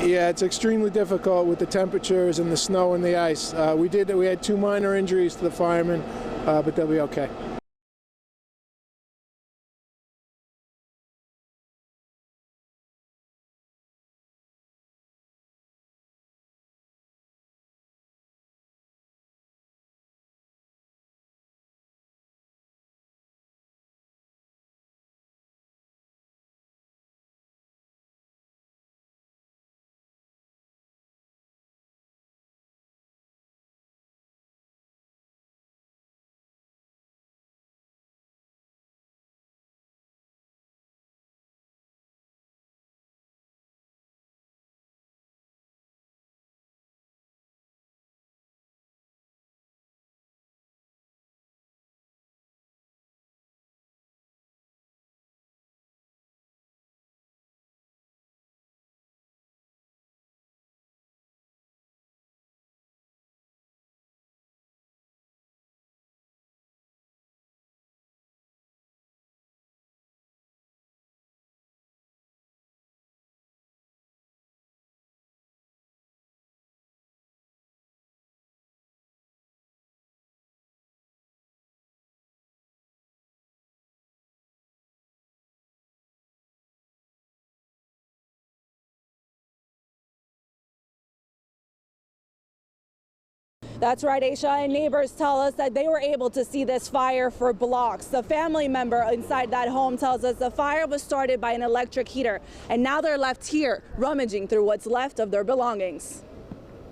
Yeah, it's extremely difficult with the temperatures and the snow and the ice. We had 2 minor injuries to the firemen, but they'll be okay. That's right, Aisha, and neighbors tell us that they were able to see this fire for blocks. The family member inside that home tells us the fire was started by an electric heater, and now they're left here rummaging through what's left of their belongings.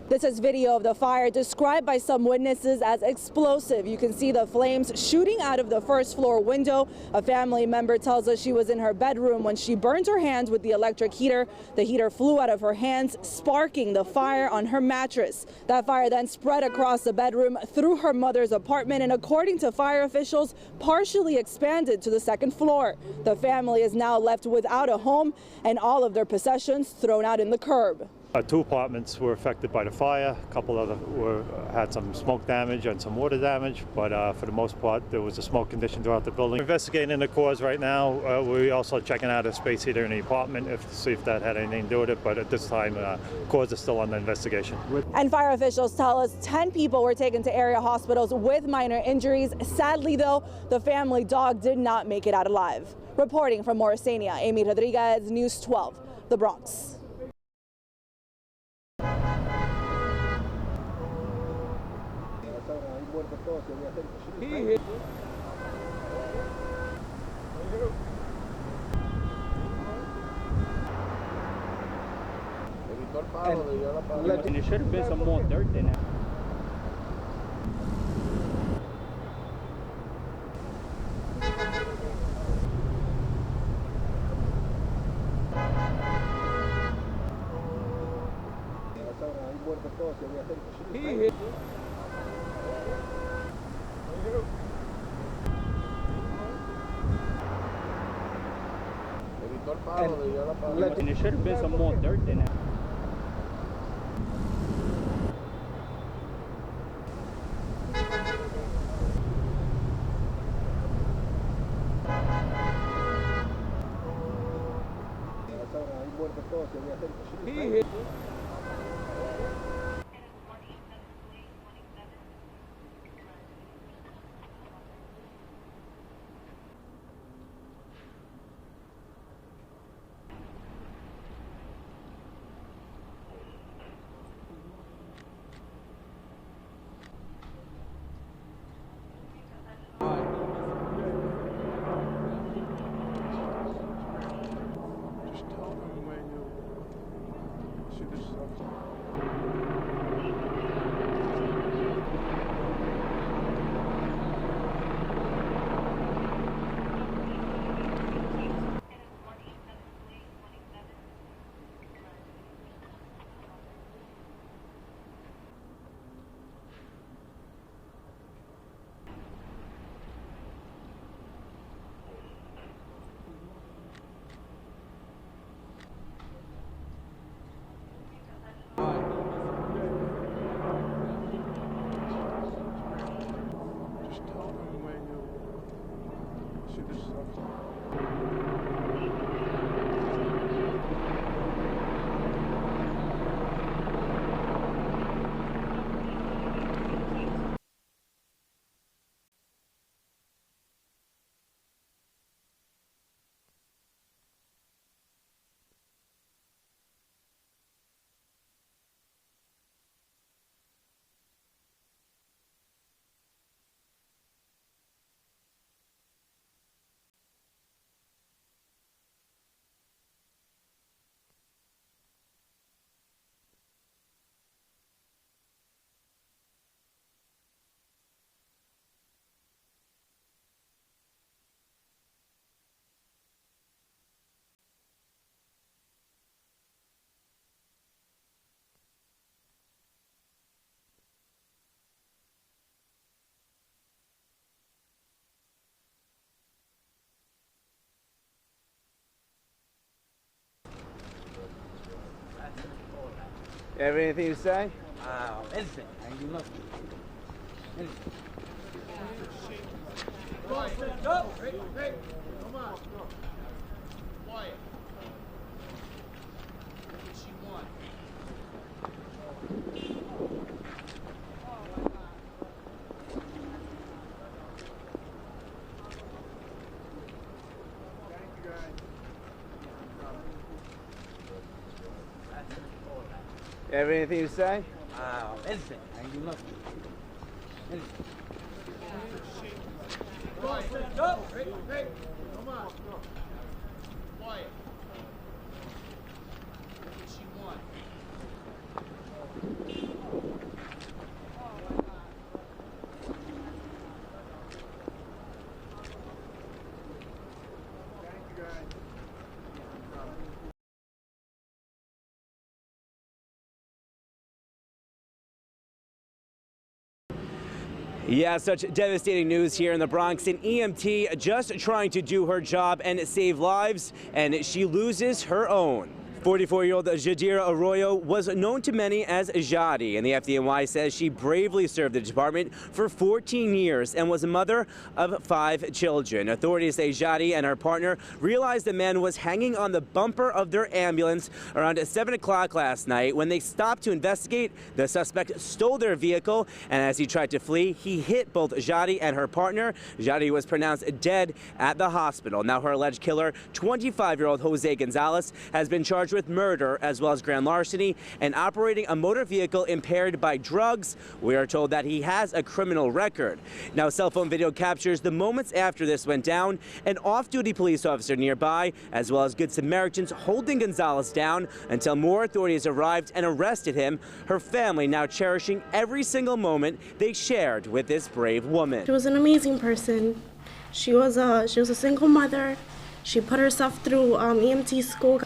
This is video of the fire described by some witnesses as explosive. You can see the flames shooting out of the first floor window. A family member tells us she was in her bedroom when she burned her hands with the electric heater. The heater flew out of her hands, sparking the fire on her mattress. That fire then spread across the bedroom through her mother's apartment and, according to fire officials, partially expanded to the second floor. The family is now left without a home and all of their possessions thrown out in the curb. 2 apartments were affected by the fire. A couple of them had some smoke damage and some water damage, but for the most part, there was a smoke condition throughout the building. We're investigating the cause right now. We're also checking out a space heater in the apartment to see if that had anything to do with it, but at this time, cause is still under investigation. And fire officials tell us 10 people were taken to area hospitals with minor injuries. Sadly, though, the family dog did not make it out alive. Reporting from Morrisania, Amy Rodriguez, News 12, The Bronx. And there should have been some more dirt in it. And there should have been some more dirt in it. You have anything to say? Anything. I can do nothing. Anything. Go! Hey, come on. Quiet. What did she want? You have anything to say? Anything. I can do nothing. Anything. Go! Hey, come on. Quiet. What did she want? Yeah, such devastating news here in the Bronx. An EMT just trying to do her job and save lives, and she loses her own. 44-year-old Jadira Arroyo was known to many as Jadi, and the FDNY says she bravely served the department for 14 years and was a mother of 5 children. Authorities say Jadi and her partner realized the man was hanging on the bumper of their ambulance around 7 o'clock last night. When they stopped to investigate, the suspect stole their vehicle, and as he tried to flee, he hit both Jadi and her partner. Jadi was pronounced dead at the hospital. Now her alleged killer, 25-year-old Jose Gonzalez, has been charged with murder as well as grand larceny and operating a motor vehicle impaired by drugs. We are told that he has a criminal record. Now, cell phone video captures the moments after this went down. An off-duty police officer nearby, as well as Good Samaritans, holding Gonzalez down until more authorities arrived and arrested him. Her family now cherishing every single moment they shared with this brave woman. She was an amazing person. She was a single mother. She put herself through EMT school.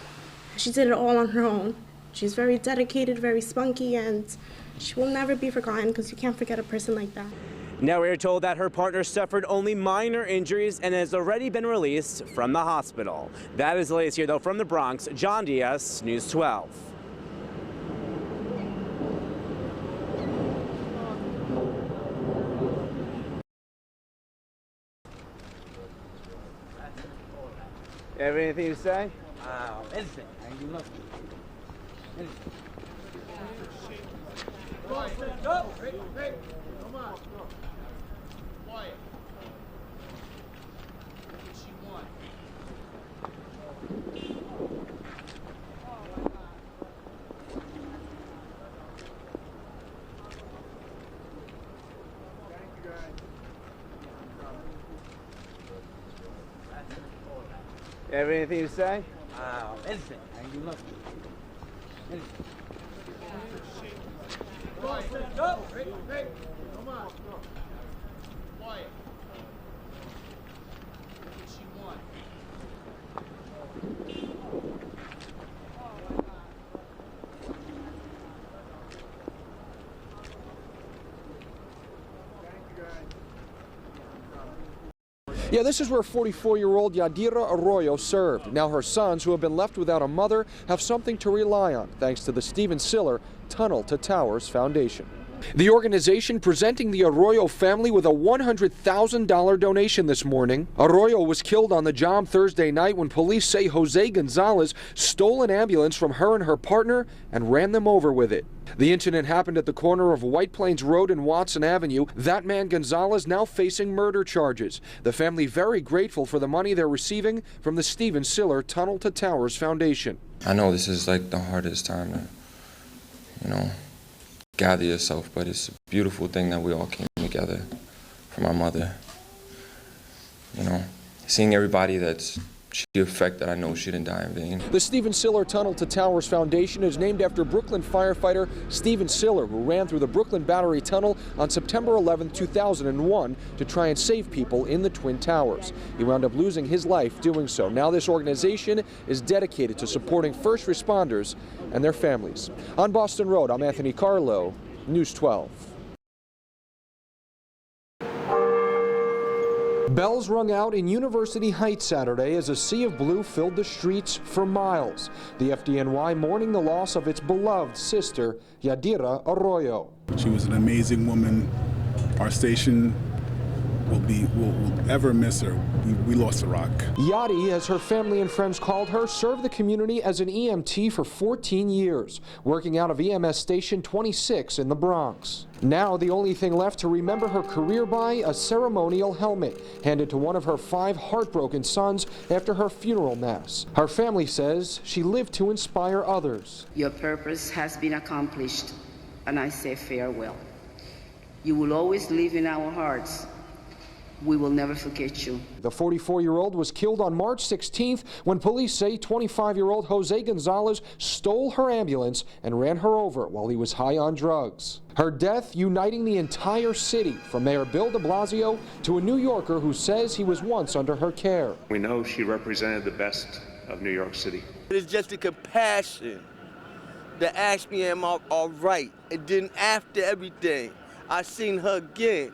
She did it all on her own. She's very dedicated, very spunky, and she will never be forgotten because you can't forget a person like that. Now we are told that her partner suffered only minor injuries and has already been released from the hospital. That is the latest here, though, from the Bronx. John Diaz, News 12. You have anything to say? Anything. I can do nothing. Anything. Go! Hey, come on. Quiet. What did she want? You have anything to say? Anything. I can do nothing. Anything. Go! Hey, come on. Quiet. What did she want? Yeah, this is where 44-year-old Yadira Arroyo served. Now her sons, who have been left without a mother, have something to rely on, thanks to the Stephen Siller Tunnel to Towers Foundation. The organization presenting the Arroyo family with a $100,000 donation this morning. Arroyo was killed on the job Thursday night when police say Jose Gonzalez stole an ambulance from her and her partner and ran them over with it. The incident happened at the corner of White Plains Road and Watson Avenue. That man Gonzalez now facing murder charges. The family very grateful for the money they're receiving from the Stephen Siller Tunnel to Towers Foundation. I know this is like the hardest time to, gather yourself, but it's a beautiful thing that we all came together for my mother. Seeing everybody that's she affected, I know she didn't die in vain. The Stephen Siller Tunnel to Towers Foundation is named after Brooklyn firefighter Stephen Siller, who ran through the Brooklyn Battery Tunnel on September 11, 2001 to try and save people in the Twin Towers. He wound up losing his life doing so. Now this organization is dedicated to supporting first responders and their families. On Boston Road, I'm Anthony Carlo, News 12. Bells rung out in University Heights Saturday as a sea of blue filled the streets for miles. The FDNY mourning the loss of its beloved sister, Yadira Arroyo. She was an amazing woman. Our station will ever miss her. We lost a rock. Yadi, as her family and friends called her, served the community as an EMT for 14 years, working out of EMS Station 26 in the Bronx. Now, the only thing left to remember her career by, a ceremonial helmet handed to one of her 5 heartbroken sons after her funeral mass. Her family says she lived to inspire others. Your purpose has been accomplished, and I say farewell. You will always live in our hearts. We will never forget you. The 44-year-old was killed on March 16th when police say 25-year-old Jose Gonzalez stole her ambulance and ran her over while he was high on drugs. Her death uniting the entire city, from Mayor Bill de Blasio to a New Yorker who says he was once under her care. We know she represented the best of New York City. It is just the compassion that asked me, am I all right? And then after everything, I seen her again,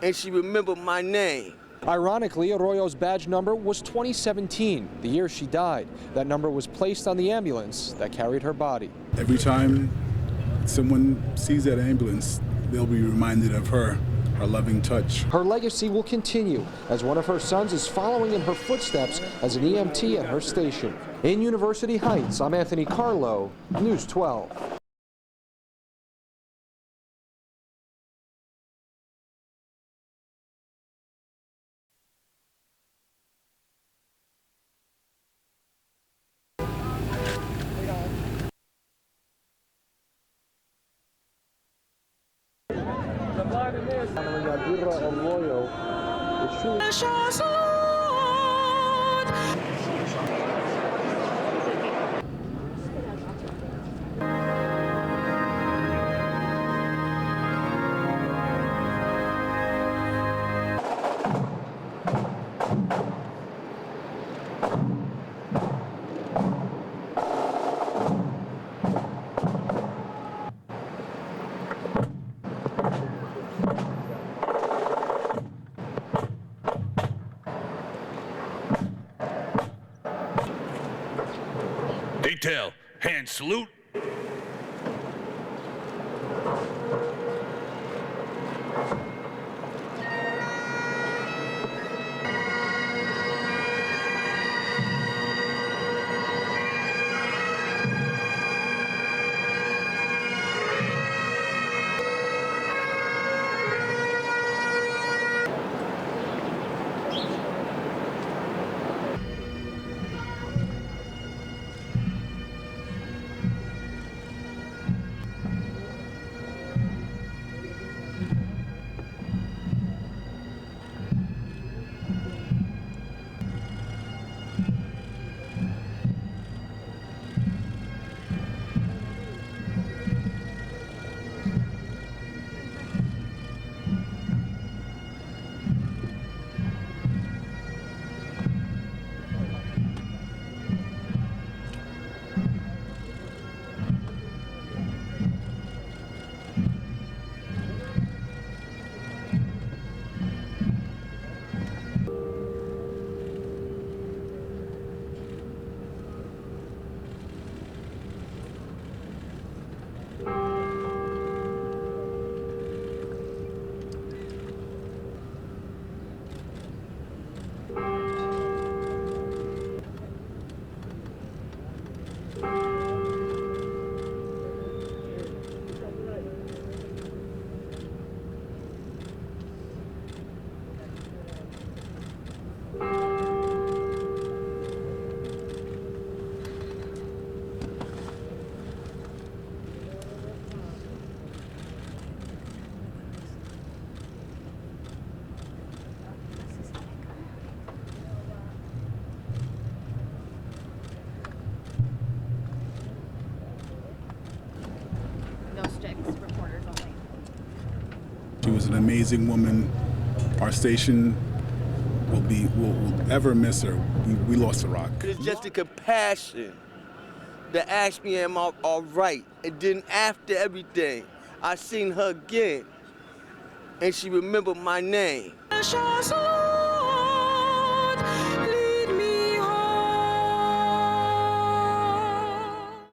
and she remembered my name. Ironically, Arroyo's badge number was 2017, the year she died. That number was placed on the ambulance that carried her body. Every time someone sees that ambulance, they'll be reminded of her loving touch. Her legacy will continue as one of her sons is following in her footsteps as an EMT at her station. In University Heights, I'm Anthony Carlo, News 12. Detail, hand salute. She was an amazing woman. Our station will ever miss her. We lost a rock. It's just the compassion that asked me, am I all right? And then after everything, I seen her again, and she remembered my name. DeJesus.